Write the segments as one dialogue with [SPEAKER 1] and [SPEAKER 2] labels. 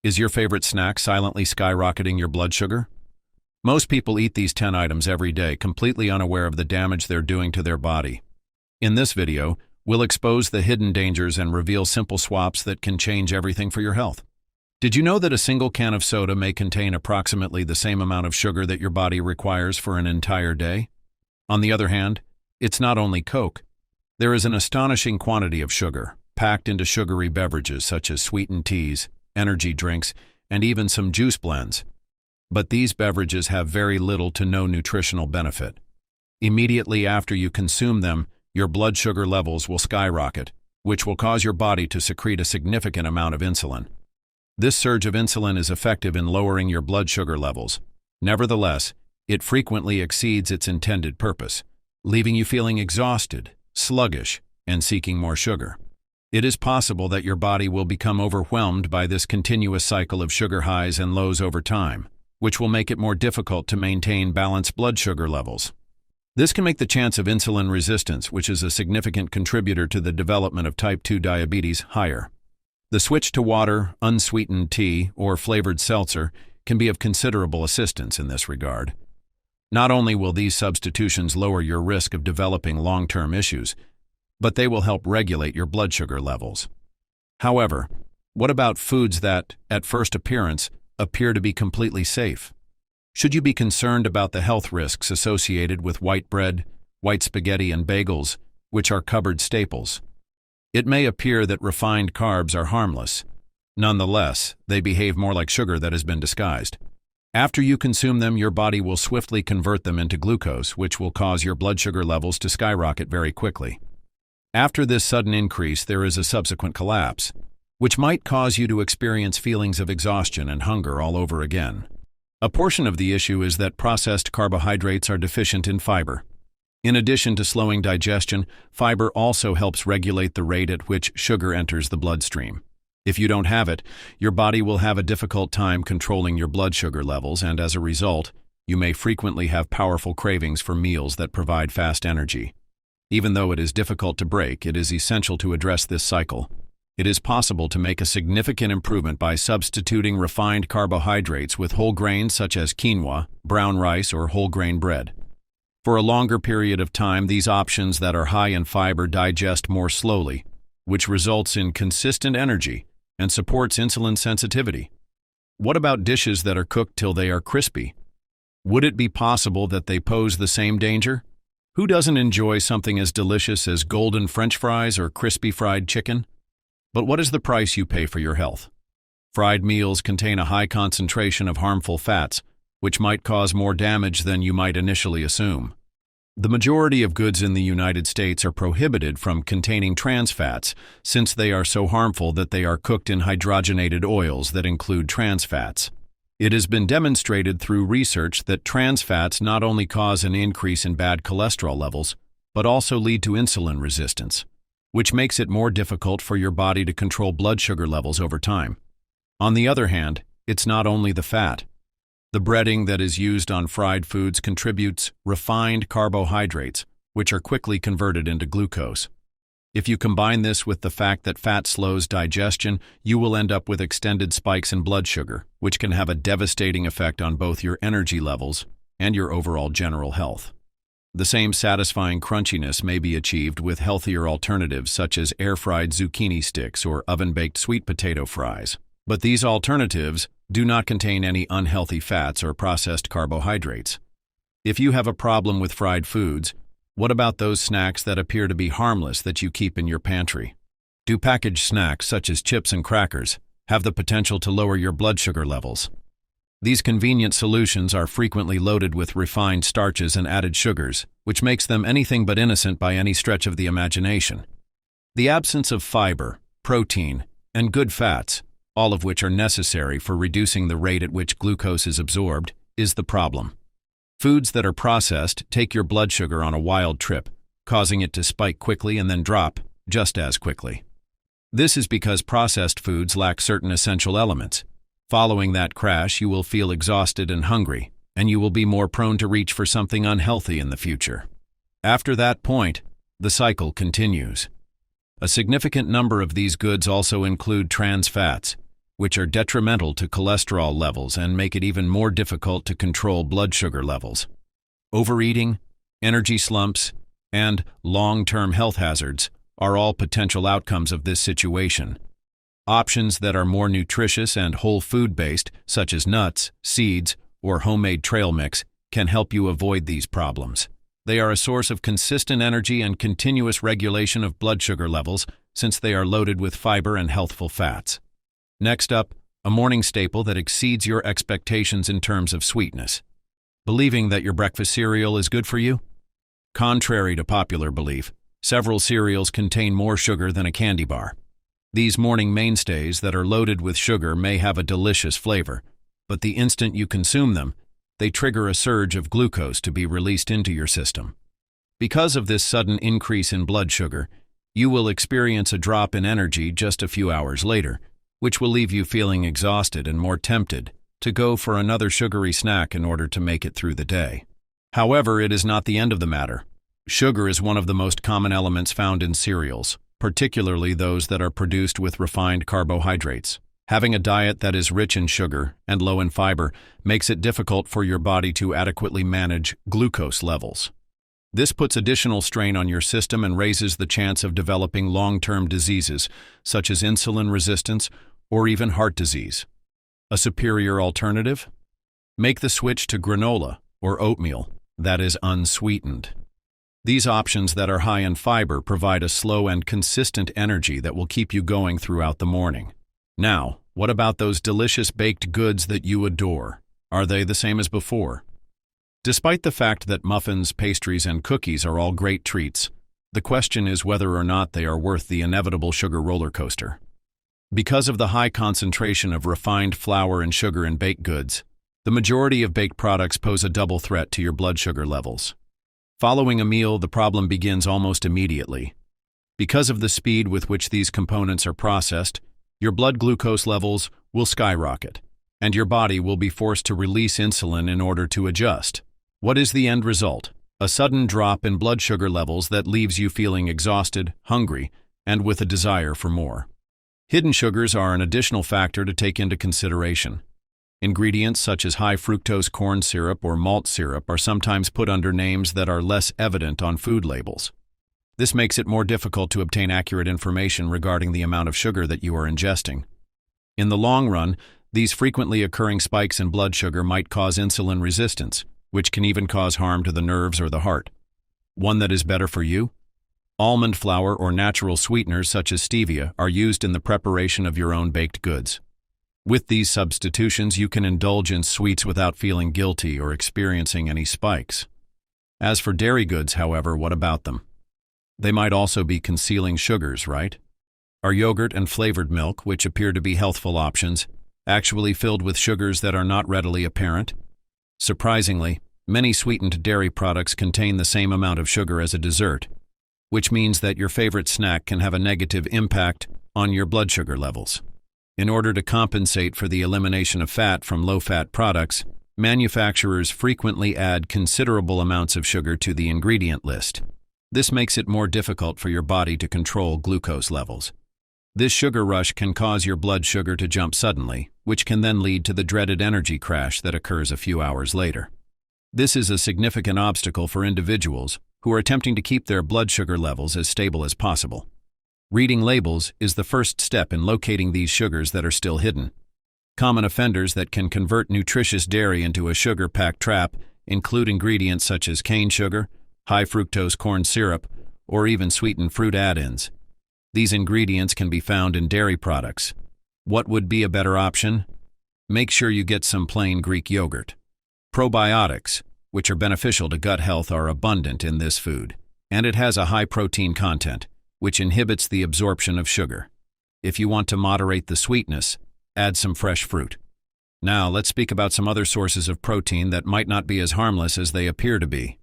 [SPEAKER 1] Is your favorite snack silently skyrocketing your blood sugar? Most people eat these 10 items every day, completely unaware of the damage they're doing to their body. In this video, we'll expose the hidden dangers and reveal simple swaps that can change everything for your health. Did you know that a single can of soda may contain approximately the same amount of sugar that your body requires for an entire day? On the other hand, it's not only Coke. There is an astonishing quantity of sugar, packed into sugary beverages such as sweetened teas, energy drinks, and even some juice blends. But these beverages have very little to no nutritional benefit. Immediately after you consume them, your blood sugar levels will skyrocket, which will cause your body to secrete a significant amount of insulin. This surge of insulin is effective in lowering your blood sugar levels. Nevertheless, it frequently exceeds its intended purpose, leaving you feeling exhausted, sluggish, and seeking more sugar. It is possible that your body will become overwhelmed by this continuous cycle of sugar highs and lows over time, which will make it more difficult to maintain balanced blood sugar levels. This can make the chance of insulin resistance, which is a significant contributor to the development of type 2 diabetes, higher. The switch to water, unsweetened tea, or flavored seltzer can be of considerable assistance in this regard. Not only will these substitutions lower your risk of developing long-term issues, but they will help regulate your blood sugar levels. However, what about foods that, at first appearance, appear to be completely safe? Should you be concerned about the health risks associated with white bread, white spaghetti, and bagels, which are cupboard staples? It may appear that refined carbs are harmless. Nonetheless, they behave more like sugar that has been disguised. After you consume them, your body will swiftly convert them into glucose, which will cause your blood sugar levels to skyrocket very quickly. After this sudden increase, there is a subsequent collapse, which might cause you to experience feelings of exhaustion and hunger all over again. A portion of the issue is that processed carbohydrates are deficient in fiber. In addition to slowing digestion, fiber also helps regulate the rate at which sugar enters the bloodstream. If you don't have it, your body will have a difficult time controlling your blood sugar levels, and as a result, you may frequently have powerful cravings for meals that provide fast energy. Even though it is difficult to break, it is essential to address this cycle. It is possible to make a significant improvement by substituting refined carbohydrates with whole grains such as quinoa, brown rice, or whole grain bread. For a longer period of time, these options that are high in fiber digest more slowly, which results in consistent energy and supports insulin sensitivity. What about dishes that are cooked till they are crispy? Would it be possible that they pose the same danger? Who doesn't enjoy something as delicious as golden French fries or crispy fried chicken? But what is the price you pay for your health? Fried meals contain a high concentration of harmful fats, which might cause more damage than you might initially assume. The majority of goods in the United States are prohibited from containing trans fats, since they are so harmful that they are cooked in hydrogenated oils that include trans fats. It has been demonstrated through research that trans fats not only cause an increase in bad cholesterol levels, but also lead to insulin resistance, which makes it more difficult for your body to control blood sugar levels over time. On the other hand, it's not only the fat. The breading that is used on fried foods contributes refined carbohydrates, which are quickly converted into glucose. If you combine this with the fact that fat slows digestion, you will end up with extended spikes in blood sugar, which can have a devastating effect on both your energy levels and your overall general health. The same satisfying crunchiness may be achieved with healthier alternatives such as air-fried zucchini sticks or oven-baked sweet potato fries. But these alternatives do not contain any unhealthy fats or processed carbohydrates. If you have a problem with fried foods, what about those snacks that appear to be harmless that you keep in your pantry? Do packaged snacks such as chips and crackers have the potential to lower your blood sugar levels? These convenient solutions are frequently loaded with refined starches and added sugars, which makes them anything but innocent by any stretch of the imagination. The absence of fiber, protein, and good fats, all of which are necessary for reducing the rate at which glucose is absorbed, is the problem. Foods that are processed take your blood sugar on a wild trip, causing it to spike quickly and then drop just as quickly. This is because processed foods lack certain essential elements. Following that crash, you will feel exhausted and hungry, and you will be more prone to reach for something unhealthy in the future. After that point, the cycle continues. A significant number of these goods also include trans fats, which are detrimental to cholesterol levels and make it even more difficult to control blood sugar levels. Overeating, energy slumps, and long-term health hazards are all potential outcomes of this situation. Options that are more nutritious and whole food-based, such as nuts, seeds, or homemade trail mix, can help you avoid these problems. They are a source of consistent energy and continuous regulation of blood sugar levels since they are loaded with fiber and healthful fats. Next up, a morning staple that exceeds your expectations in terms of sweetness. Believing that your breakfast cereal is good for you? Contrary to popular belief, several cereals contain more sugar than a candy bar. These morning mainstays that are loaded with sugar may have a delicious flavor, but the instant you consume them, they trigger a surge of glucose to be released into your system. Because of this sudden increase in blood sugar, you will experience a drop in energy just a few hours later, which will leave you feeling exhausted and more tempted to go for another sugary snack in order to make it through the day. However, it is not the end of the matter. Sugar is one of the most common elements found in cereals, particularly those that are produced with refined carbohydrates. Having a diet that is rich in sugar and low in fiber makes it difficult for your body to adequately manage glucose levels. This puts additional strain on your system and raises the chance of developing long-term diseases such as insulin resistance or even heart disease. A superior alternative? Make the switch to granola or oatmeal that is unsweetened. These options that are high in fiber provide a slow and consistent energy that will keep you going throughout the morning. Now, what about those delicious baked goods that you adore? Are they the same as before? Despite the fact that muffins, pastries, and cookies are all great treats, the question is whether or not they are worth the inevitable sugar roller coaster. Because of the high concentration of refined flour and sugar in baked goods, the majority of baked products pose a double threat to your blood sugar levels. Following a meal, the problem begins almost immediately. Because of the speed with which these components are processed, your blood glucose levels will skyrocket, and your body will be forced to release insulin in order to adjust. What is the end result? A sudden drop in blood sugar levels that leaves you feeling exhausted, hungry, and with a desire for more. Hidden sugars are an additional factor to take into consideration. Ingredients such as high fructose corn syrup or malt syrup are sometimes put under names that are less evident on food labels. This makes it more difficult to obtain accurate information regarding the amount of sugar that you are ingesting. In the long run, these frequently occurring spikes in blood sugar might cause insulin resistance, which can even cause harm to the nerves or the heart. One that is better for you? Almond flour or natural sweeteners such as stevia are used in the preparation of your own baked goods. With these substitutions, you can indulge in sweets without feeling guilty or experiencing any spikes. As for dairy goods, however, what about them? They might also be concealing sugars, right? Are yogurt and flavored milk, which appear to be healthful options, actually filled with sugars that are not readily apparent? Surprisingly, many sweetened dairy products contain the same amount of sugar as a dessert, which means that your favorite snack can have a negative impact on your blood sugar levels. In order to compensate for the elimination of fat from low-fat products, manufacturers frequently add considerable amounts of sugar to the ingredient list. This makes it more difficult for your body to control glucose levels. This sugar rush can cause your blood sugar to jump suddenly, which can then lead to the dreaded energy crash that occurs a few hours later. This is a significant obstacle for individuals who are attempting to keep their blood sugar levels as stable as possible. Reading labels is the first step in locating these sugars that are still hidden. Common offenders that can convert nutritious dairy into a sugar-packed trap include ingredients such as cane sugar, high fructose corn syrup, or even sweetened fruit add-ins. These ingredients can be found in dairy products. What would be a better option? Make sure you get some plain Greek yogurt. Probiotics, which are beneficial to gut health, are abundant in this food, and it has a high protein content, which inhibits the absorption of sugar. If you want to moderate the sweetness, add some fresh fruit. Now, let's speak about some other sources of protein that might not be as harmless as they appear to be.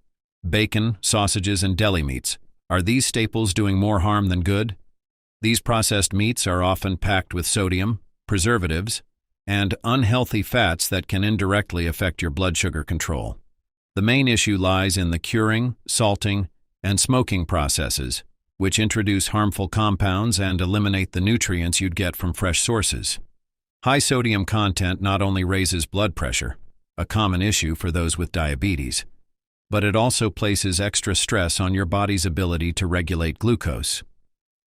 [SPEAKER 1] Bacon, sausages, and deli meats. Are these staples doing more harm than good? These processed meats are often packed with sodium, preservatives, and unhealthy fats that can indirectly affect your blood sugar control. The main issue lies in the curing, salting, and smoking processes, which introduce harmful compounds and eliminate the nutrients you'd get from fresh sources. High sodium content not only raises blood pressure, a common issue for those with diabetes, but it also places extra stress on your body's ability to regulate glucose.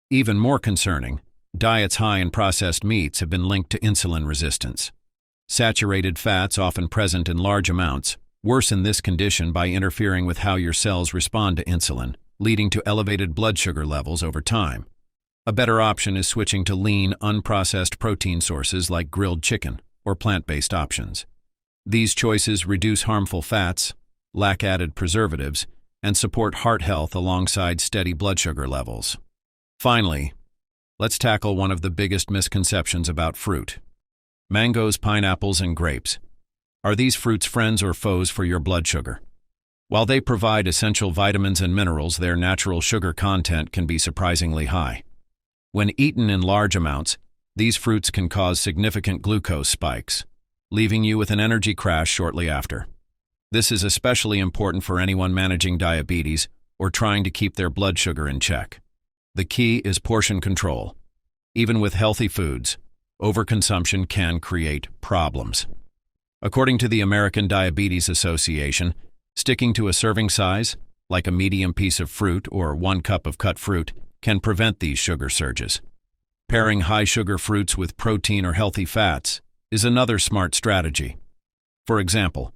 [SPEAKER 1] Even more concerning, diets high in processed meats have been linked to insulin resistance. Saturated fats, often present in large amounts, worsen this condition by interfering with how your cells respond to insulin, leading to elevated blood sugar levels over time. A better option is switching to lean, unprocessed protein sources like grilled chicken or plant-based options. These choices reduce harmful fats, lack added preservatives, and support heart health alongside steady blood sugar levels. Finally, let's tackle one of the biggest misconceptions about fruit. Mangoes, pineapples, and grapes. Are these fruits friends or foes for your blood sugar? While they provide essential vitamins and minerals, their natural sugar content can be surprisingly high. When eaten in large amounts, these fruits can cause significant glucose spikes, leaving you with an energy crash shortly after. This is especially important for anyone managing diabetes or trying to keep their blood sugar in check. The key is portion control. Even with healthy foods, overconsumption can create problems. According to the American Diabetes Association, sticking to a serving size, like a medium piece of fruit or 1 cup of cut fruit, can prevent these sugar surges. Pairing high-sugar fruits with protein or healthy fats is another smart strategy. For example,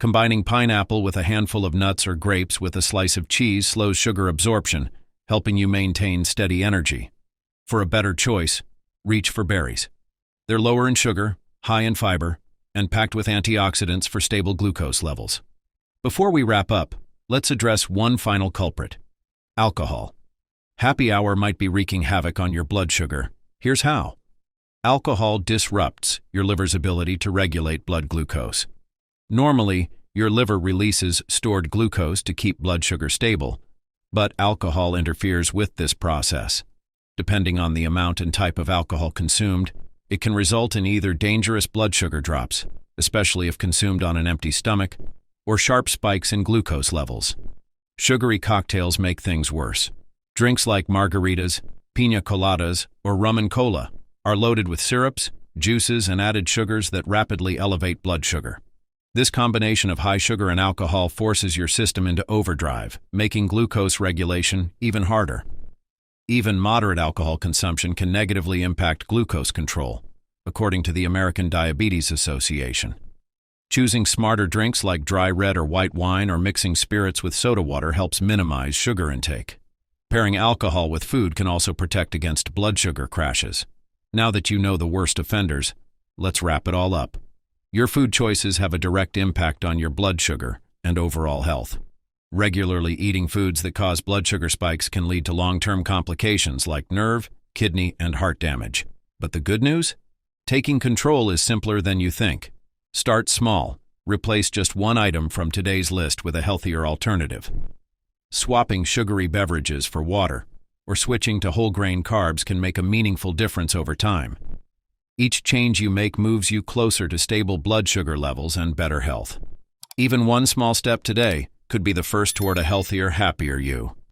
[SPEAKER 1] combining pineapple with a handful of nuts or grapes with a slice of cheese slows sugar absorption, helping you maintain steady energy. For a better choice, reach for berries. They're lower in sugar, high in fiber, and packed with antioxidants for stable glucose levels. Before we wrap up, let's address one final culprit: alcohol. Happy hour might be wreaking havoc on your blood sugar. Here's how. Alcohol disrupts your liver's ability to regulate blood glucose. Normally, your liver releases stored glucose to keep blood sugar stable, but alcohol interferes with this process. Depending on the amount and type of alcohol consumed, it can result in either dangerous blood sugar drops, especially if consumed on an empty stomach, or sharp spikes in glucose levels. Sugary cocktails make things worse. Drinks like margaritas, piña coladas, or rum and cola are loaded with syrups, juices, and added sugars that rapidly elevate blood sugar. This combination of high sugar and alcohol forces your system into overdrive, making glucose regulation even harder. Even moderate alcohol consumption can negatively impact glucose control, according to the American Diabetes Association. Choosing smarter drinks like dry red or white wine or mixing spirits with soda water helps minimize sugar intake. Pairing alcohol with food can also protect against blood sugar crashes. Now that you know the worst offenders, let's wrap it all up. Your food choices have a direct impact on your blood sugar and overall health. Regularly eating foods that cause blood sugar spikes can lead to long-term complications like nerve, kidney, and heart damage. But the good news? Taking control is simpler than you think. Start small. Replace just one item from today's list with a healthier alternative. Swapping sugary beverages for water or switching to whole grain carbs can make a meaningful difference over time. Each change you make moves you closer to stable blood sugar levels and better health. Even one small step today could be the first toward a healthier, happier you.